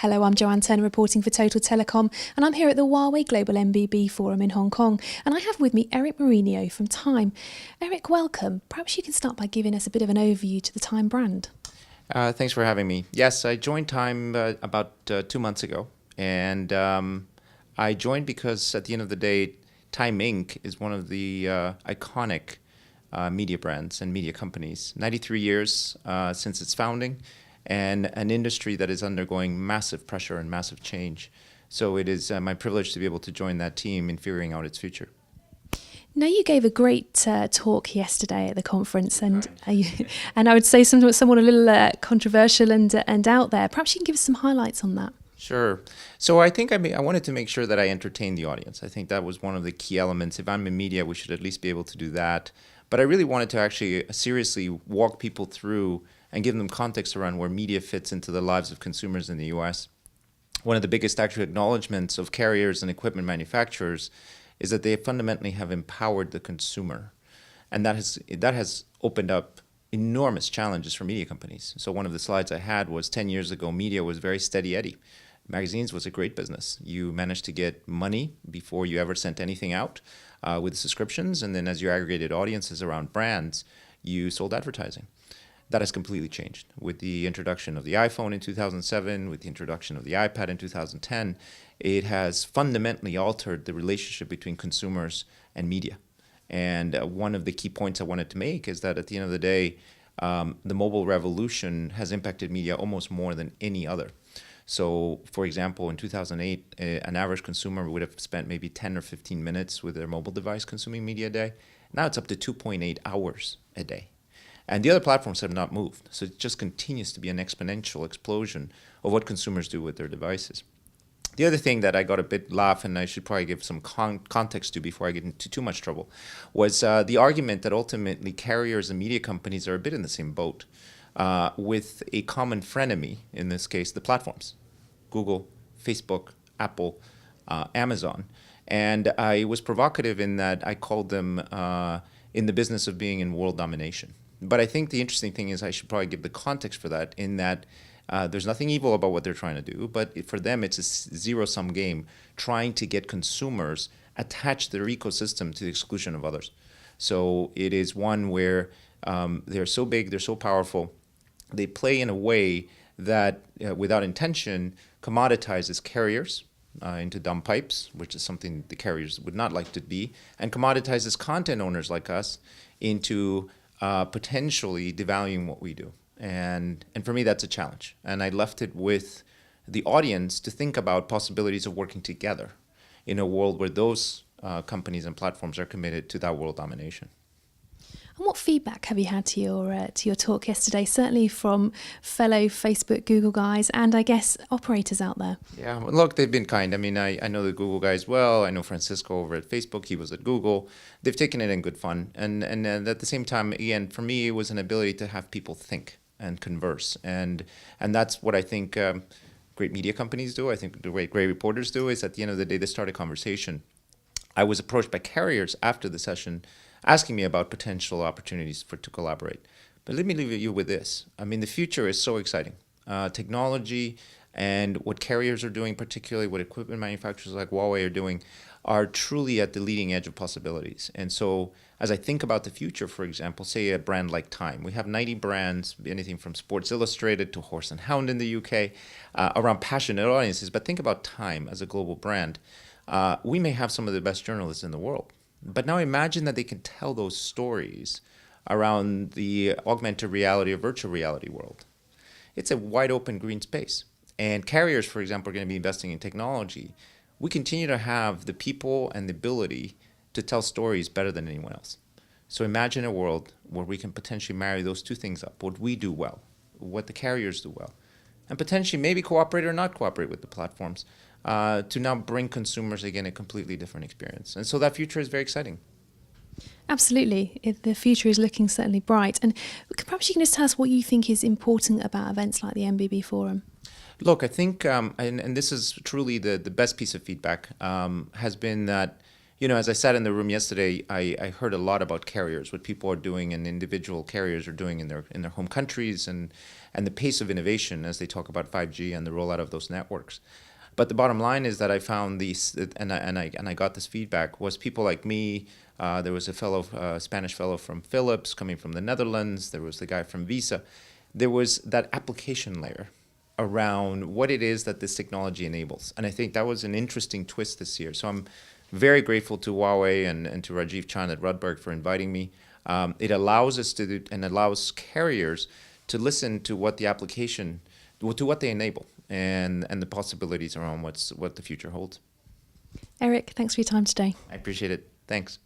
Hello, I'm Joanne Turner reporting for Total Telecom, and I'm here at the Huawei Global MBB Forum in Hong Kong, and I have with me Erik Moreno from Time. Erik, welcome. Perhaps you can start by giving us a bit of an overview to the Time brand. Thanks for having me. Yes, I joined Time about 2 months ago, and I joined because at the end of the day, Time Inc. is one of the iconic media brands and media companies. 93 years since its founding, and an industry that is undergoing massive pressure and massive change. So it is my privilege to be able to join that team in figuring out its future. Now, you gave a great talk yesterday at the conference, and I would say somewhat a little controversial and out there. Perhaps you can give us some highlights on that. Sure. So I think I wanted to make sure that I entertained the audience. I think that was one of the key elements. If I'm in media, we should at least be able to do that. But I really wanted to actually seriously walk people through and give them context around where media fits into the lives of consumers in the US. One of the biggest actual acknowledgments of carriers and equipment manufacturers is that they fundamentally have empowered the consumer. And that has opened up enormous challenges for media companies. So one of the slides I had was 10 years ago, media was very steady Eddie. Magazines was a great business. You managed to get money before you ever sent anything out with subscriptions. And then as you aggregated audiences around brands, you sold advertising. That has completely changed with the introduction of the iPhone in 2007, with the introduction of the iPad in 2010. It has fundamentally altered the relationship between consumers and media. And one of the key points I wanted to make is that at the end of the day, the mobile revolution has impacted media almost more than any other. So, for example, in 2008, an average consumer would have spent maybe 10 or 15 minutes with their mobile device consuming media a day. Now it's up to 2.8 hours a day. And the other platforms have not moved. So it just continues to be an exponential explosion of what consumers do with their devices. The other thing that I got a bit laugh, and I should probably give some context to before I get into too much trouble, was the argument that ultimately carriers and media companies are a bit in the same boat with a common frenemy, in this case, the platforms, Google, Facebook, Apple, Amazon. And I was provocative in that I called them in the business of being in world domination. But I think the interesting thing is I should probably give the context for that in that there's nothing evil about what they're trying to do, but for them it's a zero-sum game trying to get consumers attached to their ecosystem to the exclusion of others. So it is one where they're so big, they're so powerful, they play in a way that without intention commoditizes carriers into dumb pipes, which is something the carriers would not like to be, and commoditizes content owners like us into potentially devaluing what we do. And for me, that's a challenge. And I left it with the audience to think about possibilities of working together in a world where those companies and platforms are committed to that world domination. And what feedback have you had to your talk yesterday, certainly from fellow Facebook, Google guys, and I guess operators out there? Yeah, well, look, they've been kind. I mean, I know the Google guys well. I know Francisco over at Facebook. He was at Google. They've taken it in good fun. And at the same time, again, for me, it was an ability to have people think and converse. And that's what I think great media companies do. I think the way great reporters do is at the end of the day, they start a conversation. I was approached by carriers after the session asking me about potential opportunities to collaborate. But let me leave you with this. I mean, the future is so exciting. Technology and what carriers are doing, particularly what equipment manufacturers like Huawei are doing, are truly at the leading edge of possibilities. And so as I think about the future, for example, say a brand like Time. We have 90 brands, anything from Sports Illustrated to Horse and Hound in the UK, around passionate audiences. But think about Time as a global brand. We may have some of the best journalists in the world. But now imagine that they can tell those stories around the augmented reality or virtual reality world. It's a wide open green space. And carriers, for example, are going to be investing in technology. We continue to have the people and the ability to tell stories better than anyone else. So imagine a world where we can potentially marry those two things up, what we do well, what the carriers do well, and potentially maybe cooperate or not cooperate with the platforms to now bring consumers, again, a completely different experience. And so that future is very exciting. Absolutely. The future is looking certainly bright. And perhaps you can just tell us what you think is important about events like the MBB Forum. Look, I think, and this is truly the best piece of feedback, has been that As I sat in the room yesterday, I heard a lot about carriers, what people are doing and individual carriers are doing in their home countries, and the pace of innovation as they talk about 5G and the rollout of those networks. But the bottom line is that I found these, and I got this feedback, was people like me. There was a Spanish fellow from Philips coming from the Netherlands. There was the guy from Visa. There was that application layer around what it is that this technology enables. And I think that was an interesting twist this year. So I'm very grateful to Huawei and to Rajiv Chand at Rudberg for inviting me. It allows us to do, and allows carriers to listen to what the application, to what they enable, and the possibilities around what the future holds. Erik, thanks for your time today. I appreciate it. Thanks.